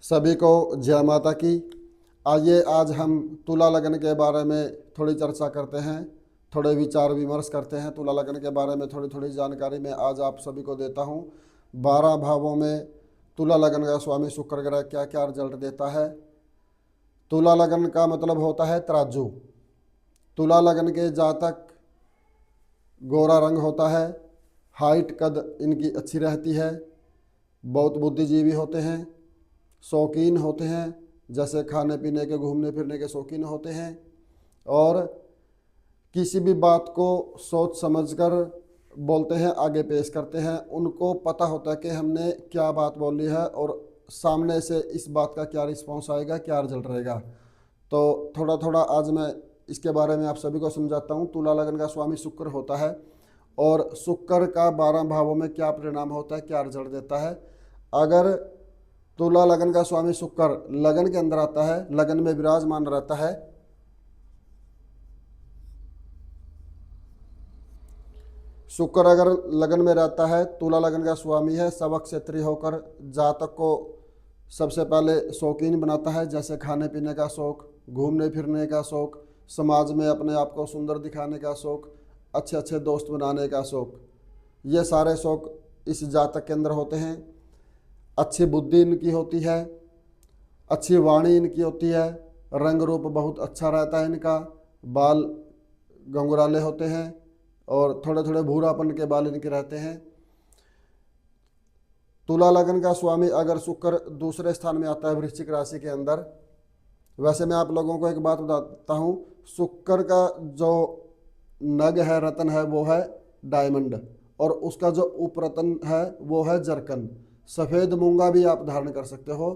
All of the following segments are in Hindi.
सभी को जय माता की। आइए आज हम तुला लगन के बारे में थोड़ी चर्चा करते हैं, थोड़े विचार विमर्श करते हैं। तुला लगन के बारे में थोड़ी थोड़ी जानकारी मैं आज आप सभी को देता हूँ। 12 भावों में तुला लगन का स्वामी शुक्र ग्रह क्या क्या रिजल्ट देता है। तुला लगन का मतलब होता है तराजू। तुला लगन के जातक गोरा रंग होता है, हाइट कद इनकी अच्छी रहती है, बहुत बुद्धिजीवी होते हैं, शौकीन होते हैं, जैसे खाने पीने के घूमने फिरने के शौकीन होते हैं, और किसी भी बात को सोच समझकर बोलते हैं, आगे पेश करते हैं। उनको पता होता है कि हमने क्या बात बोली है और सामने से इस बात का क्या रिस्पॉन्स आएगा, क्या रिजल्ट रहेगा। तो थोड़ा थोड़ा आज मैं इसके बारे में आप सभी को समझाता हूँ। तुला लगन का स्वामी शुक्र होता है और शुक्र का 12 भावों में क्या परिणाम होता है, क्या रिजल्ट देता है। अगर तुला लगन का स्वामी शुक्र लगन के अंदर आता है, लगन में विराजमान रहता है, शुक्र अगर लगन में रहता है, तुला लगन का स्वामी है, सबक क्षेत्रीय होकर जातक को सबसे पहले शौकीन बनाता है, जैसे खाने पीने का शौक, घूमने फिरने का शौक, समाज में अपने आप को सुंदर दिखाने का शौक, अच्छे अच्छे दोस्त बनाने का शौक। ये सारे शौक इस जातक के अंदर होते हैं। अच्छी बुद्धि इनकी होती है, अच्छी वाणी इनकी होती है, रंग रूप बहुत अच्छा रहता है इनका, बाल घुंघराले होते हैं और थोड़े थोड़े भूरापन के बाल इनके रहते हैं। तुला लगन का स्वामी अगर शुक्र दूसरे स्थान में आता है वृश्चिक राशि के अंदर, वैसे मैं आप लोगों को एक बात बताता हूँ, शुक्र का जो नग है, रतन है, वो है डायमंड, और उसका जो उपरतन है वो है जरकन। सफ़ेद मूंगा भी आप धारण कर सकते हो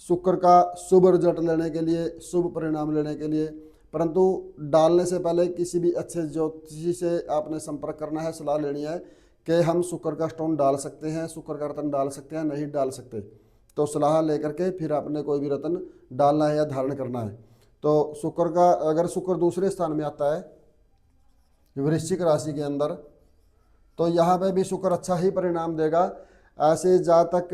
शुक्र का शुभ रिजल्ट लेने के लिए, शुभ परिणाम लेने के लिए। परंतु डालने से पहले किसी भी अच्छे ज्योतिषी से आपने संपर्क करना है, सलाह लेनी है कि हम शुक्र का स्टोन डाल सकते हैं, शुक्र का रतन डाल सकते हैं, नहीं डाल सकते। तो सलाह लेकर के फिर आपने कोई भी रतन डालना है या धारण करना है। तो शुक्र का अगर शुक्र दूसरे स्थान में आता है वृश्चिक राशि के अंदर, तो यहाँ पे भी शुक्र अच्छा ही परिणाम देगा। ऐसे जातक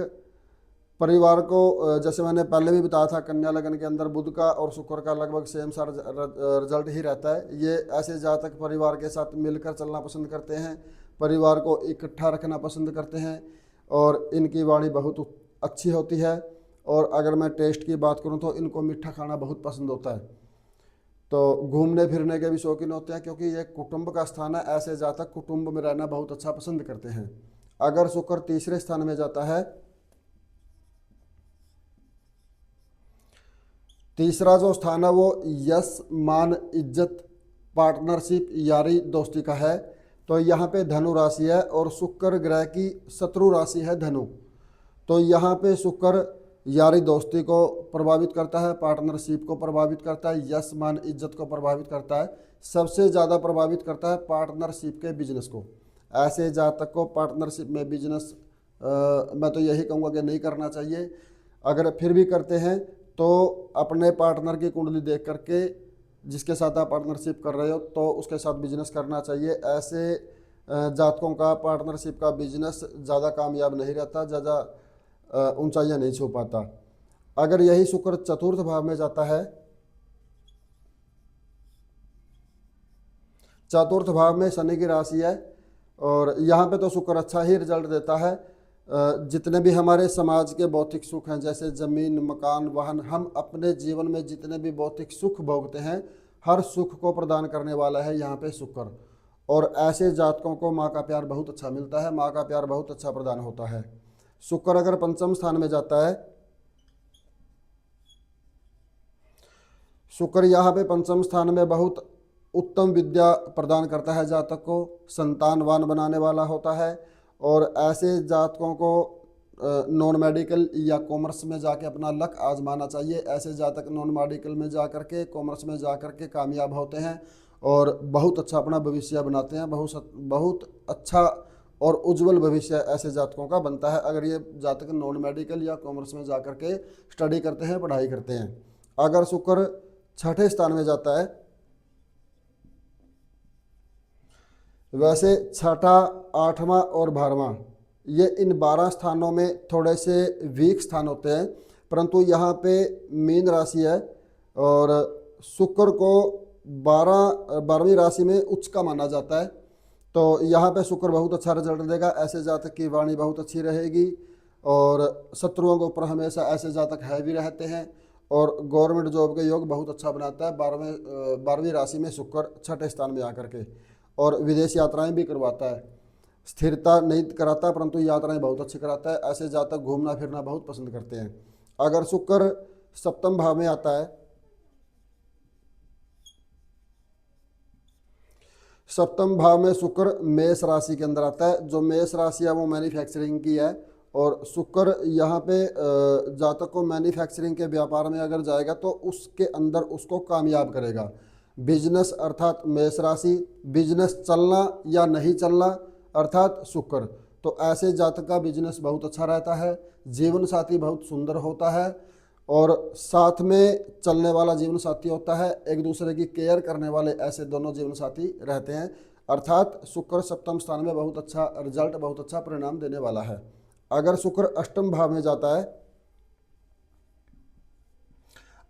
परिवार को, जैसे मैंने पहले भी बताया था, कन्या लगन के अंदर बुध का और शुक्र का लगभग सेम सा रिजल्ट ही रहता है। ये ऐसे जातक परिवार के साथ मिलकर चलना पसंद करते हैं, परिवार को इकट्ठा रखना पसंद करते हैं, और इनकी वाणी बहुत अच्छी होती है। और अगर मैं टेस्ट की बात करूं तो इनको मीठा खाना बहुत पसंद होता है। तो घूमने फिरने के भी शौकीन होते हैं, क्योंकि ये कुटुंब का स्थान है। ऐसे जातक कुटुंब में रहना बहुत अच्छा पसंद करते हैं। अगर शुक्र तीसरे स्थान में जाता है, तीसरा जो स्थान है वो यश मान इज्जत पार्टनरशिप यारी दोस्ती का है। तो यहाँ पे धनु राशि है और शुक्र ग्रह की शत्रु राशि है धनु। तो यहाँ पे शुक्र यारी दोस्ती को प्रभावित करता है, पार्टनरशिप को प्रभावित करता है, यश मान इज्जत को प्रभावित करता है, सबसे ज़्यादा प्रभावित करता है पार्टनरशिप के बिजनेस को। ऐसे जातक को पार्टनरशिप में बिजनेस मैं तो यही कहूँगा कि नहीं करना चाहिए। अगर फिर भी करते हैं तो अपने पार्टनर की कुंडली देख करके, जिसके साथ आप पार्टनरशिप कर रहे हो, तो उसके साथ बिजनेस करना चाहिए। ऐसे जातकों का पार्टनरशिप का बिजनेस ज़्यादा कामयाब नहीं रहता, ज़्यादा ऊंचाइयां नहीं छू पाता। अगर यही शुक्र चतुर्थ भाव में जाता है, चतुर्थ भाव में शनि की राशि है, और यहाँ पे तो शुक्र अच्छा ही रिजल्ट देता है। जितने भी हमारे समाज के भौतिक सुख हैं, जैसे ज़मीन, मकान, वाहन, हम अपने जीवन में जितने भी भौतिक सुख भोगते हैं, हर सुख को प्रदान करने वाला है यहाँ पे शुक्र। और ऐसे जातकों को माँ का प्यार बहुत अच्छा मिलता है, माँ का प्यार बहुत अच्छा प्रदान होता है। शुक्र अगर पंचम स्थान में जाता है, शुक्र यहाँ पे पंचम स्थान में बहुत उत्तम विद्या प्रदान करता है, जातक को संतानवान बनाने वाला होता है। और ऐसे जातकों को नॉन मेडिकल या कॉमर्स में जाके अपना लक आजमाना चाहिए। ऐसे जातक नॉन मेडिकल में जा करके, कॉमर्स में जा करके कामयाब होते हैं और बहुत अच्छा अपना भविष्य बनाते हैं। बहुत अच्छा और उज्जवल भविष्य ऐसे जातकों का बनता है, अगर ये जातक नॉन मेडिकल या कॉमर्स में जा करके स्टडी करते हैं, पढ़ाई करते हैं। अगर शुक्र छठे स्थान में जाता है, वैसे छठा, आठवां और 12वां, ये इन 12 स्थानों में थोड़े से वीक स्थान होते हैं। परंतु यहाँ पे मीन राशि है और शुक्र को 12वीं राशि में उच्च का माना जाता है। तो यहाँ पे शुक्र बहुत अच्छा रिजल्ट देगा। ऐसे जातक की वाणी बहुत अच्छी रहेगी और शत्रुओं के ऊपर हमेशा ऐसे जातक हैवी रहते हैं और गवर्नमेंट जॉब के योग बहुत अच्छा बनाता है 12वीं राशि में शुक्र छठे स्थान में आकर के, और विदेश यात्राएं भी करवाता है। स्थिरता नहीं कराता परंतु यात्राएं बहुत अच्छी कराता है। ऐसे जातक घूमना फिरना बहुत पसंद करते हैं। अगर शुक्र सप्तम भाव में आता है, सप्तम भाव में शुक्र मेष राशि के अंदर आता है। जो मेष राशि है वो मैन्युफैक्चरिंग की है और शुक्र यहाँ पे जातक को मैन्युफैक्चरिंग के व्यापार में अगर जाएगा तो उसके अंदर उसको कामयाब करेगा। बिजनेस अर्थात मेष राशि, बिजनेस चलना या नहीं चलना अर्थात शुक्र। तो ऐसे जातक का बिजनेस बहुत अच्छा रहता है, जीवन साथी बहुत सुंदर होता है और साथ में चलने वाला जीवन साथी होता है, एक दूसरे की केयर करने वाले ऐसे दोनों जीवन साथी रहते हैं। अर्थात शुक्र सप्तम स्थान में बहुत अच्छा रिजल्ट, बहुत अच्छा परिणाम देने वाला है। अगर शुक्र अष्टम भाव में जाता है,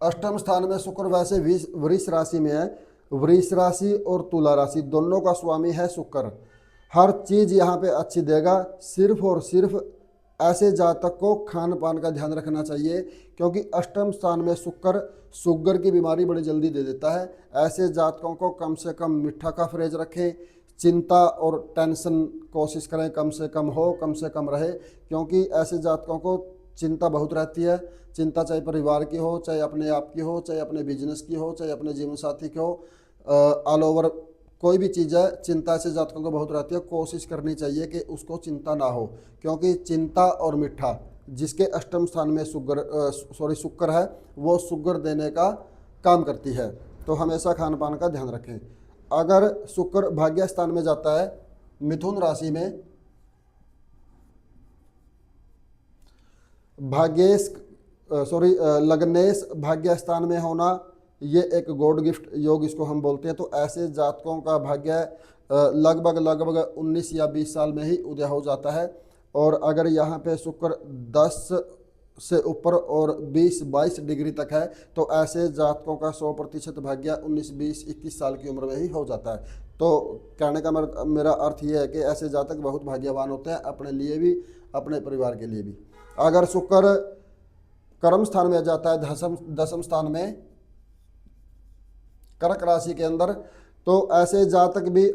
अष्टम स्थान में शुक्र वैसे वृष राशि में है। वृष राशि और तुला राशि दोनों का स्वामी है शुक्र। हर चीज यहाँ पे अच्छी देगा। सिर्फ और सिर्फ ऐसे जातक को खान पान का ध्यान रखना चाहिए क्योंकि अष्टम स्थान में शुक्र शुगर की बीमारी बड़ी जल्दी दे देता है। ऐसे जातकों को कम से कम मीठा का फ्रेज रखें। चिंता और टेंशन कोशिश करें कम से कम हो, कम से कम रहे, क्योंकि ऐसे जातकों को चिंता बहुत रहती है। चिंता चाहे परिवार की हो, चाहे अपने आप की हो, चाहे अपने बिजनेस की हो, चाहे अपने जीवन साथी की हो, ऑल ओवर कोई भी चीज़ है, चिंता से जातकों को बहुत रहती है। कोशिश करनी चाहिए कि उसको चिंता ना हो, क्योंकि चिंता और मीठा जिसके अष्टम स्थान में शुक्र है वो शुगर देने का काम करती है। तो हमेशा खान पान का ध्यान रखें। अगर शुक्र भाग्य स्थान में जाता है मिथुन राशि में, लग्नेश भाग्य स्थान में होना ये एक गॉड गिफ्ट योग इसको हम बोलते हैं। तो ऐसे जातकों का भाग्य लगभग 19 या 20 साल में ही उदय हो जाता है। और अगर यहाँ पे शुक्र 10 से ऊपर और 20-22 डिग्री तक है तो ऐसे जातकों का 100% भाग्य 19-20-21 साल की उम्र में ही हो जाता है। तो कहने का मेरा अर्थ ये है कि ऐसे जातक बहुत भाग्यवान होते हैं, अपने लिए भी अपने परिवार के लिए भी। अगर शुक्र कर्म स्थान में जाता है दसम स्थान में कर्क राशि के अंदर, तो ऐसे जातक भी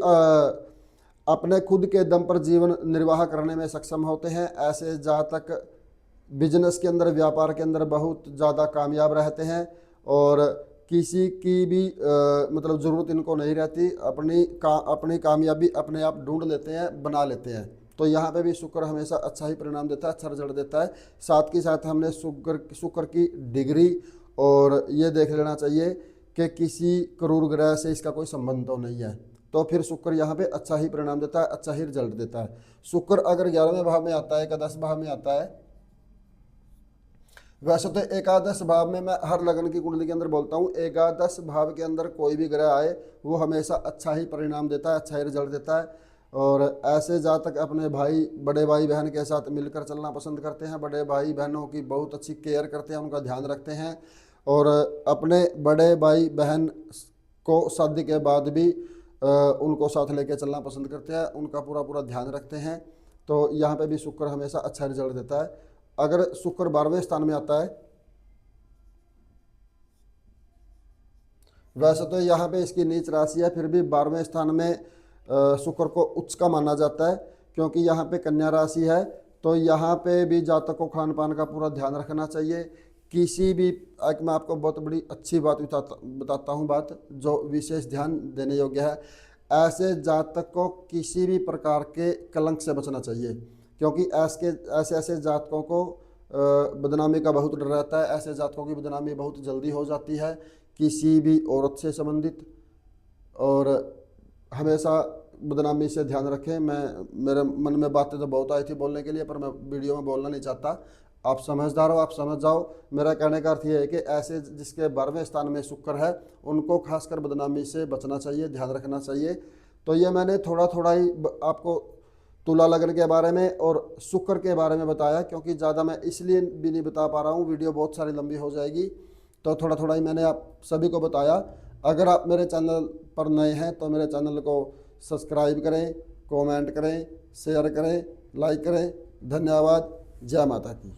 अपने खुद के दम पर जीवन निर्वाह करने में सक्षम होते हैं। ऐसे जातक बिजनेस के अंदर, व्यापार के अंदर बहुत ज़्यादा कामयाब रहते हैं और किसी की भी मतलब ज़रूरत इनको नहीं रहती। अपनी कामयाबी अपने आप ढूंढ लेते हैं, बना लेते हैं। तो यहाँ पे भी शुक्र हमेशा अच्छा ही परिणाम देता है, अच्छा रिजल्ट देता है। साथ के साथ हमने शुक्र की डिग्री और ये देख लेना चाहिए कि किसी क्रूर ग्रह से इसका कोई संबंध तो नहीं है। तो फिर शुक्र यहाँ पे अच्छा ही परिणाम देता है, अच्छा ही रिजल्ट देता है। शुक्र अगर 11वें भाव में आता है, एकादश भाव में आता है, वैसे तो एकादश भाव में मैं हर लगन की कुंडली के अंदर बोलता हूँ, एकादश भाव के अंदर कोई भी ग्रह आए वो हमेशा अच्छा ही परिणाम देता है, अच्छा ही रिजल्ट देता है। और ऐसे जातक अपने बड़े भाई बहन के साथ मिलकर चलना पसंद करते हैं, बड़े भाई बहनों की बहुत अच्छी केयर करते हैं, उनका ध्यान रखते हैं और अपने बड़े भाई बहन को शादी के बाद भी उनको साथ लेके चलना पसंद करते हैं, उनका पूरा ध्यान रखते हैं। तो यहाँ पे भी शुक्र हमेशा अच्छा रिजल्ट देता है। अगर शुक्र 12वें स्थान में आता है, वैसे तो यहाँ पे इसकी नीच राशि है, फिर भी 12वें स्थान में शुक्र को उच्च का माना जाता है क्योंकि यहाँ पे कन्या राशि है। तो यहाँ पे भी जातक को खान पान का पूरा ध्यान रखना चाहिए। किसी भी एक मैं आपको बहुत बड़ी अच्छी बात बताता हूँ, बात जो विशेष ध्यान देने योग्य है। ऐसे जातक को किसी भी प्रकार के कलंक से बचना चाहिए क्योंकि ऐसे जातकों को बदनामी का बहुत डर रहता है। ऐसे जातकों की बदनामी बहुत जल्दी हो जाती है किसी भी औरत से संबंधित, और हमेशा बदनामी से ध्यान रखें। मेरे मन में बातें तो बहुत आई थी बोलने के लिए, पर मैं वीडियो में बोलना नहीं चाहता। आप समझदार हो, आप समझ जाओ। मेरा कहने का अर्थ ये है कि ऐसे जिसके 12वें स्थान में शुक्र है उनको खासकर बदनामी से बचना चाहिए, ध्यान रखना चाहिए। तो ये मैंने थोड़ा ही आपको तुला लग्न के बारे में और शुक्र के बारे में बताया, क्योंकि ज़्यादा मैं इसलिए भी नहीं बता पा रहा हूँ, वीडियो बहुत सारी लंबी हो जाएगी, तो थोड़ा थोड़ा ही मैंने आप सभी को बताया। अगर आप मेरे चैनल पर नए हैं तो मेरे चैनल को सब्सक्राइब करें, कमेंट करें, शेयर करें, लाइक करें। धन्यवाद। जय माता की।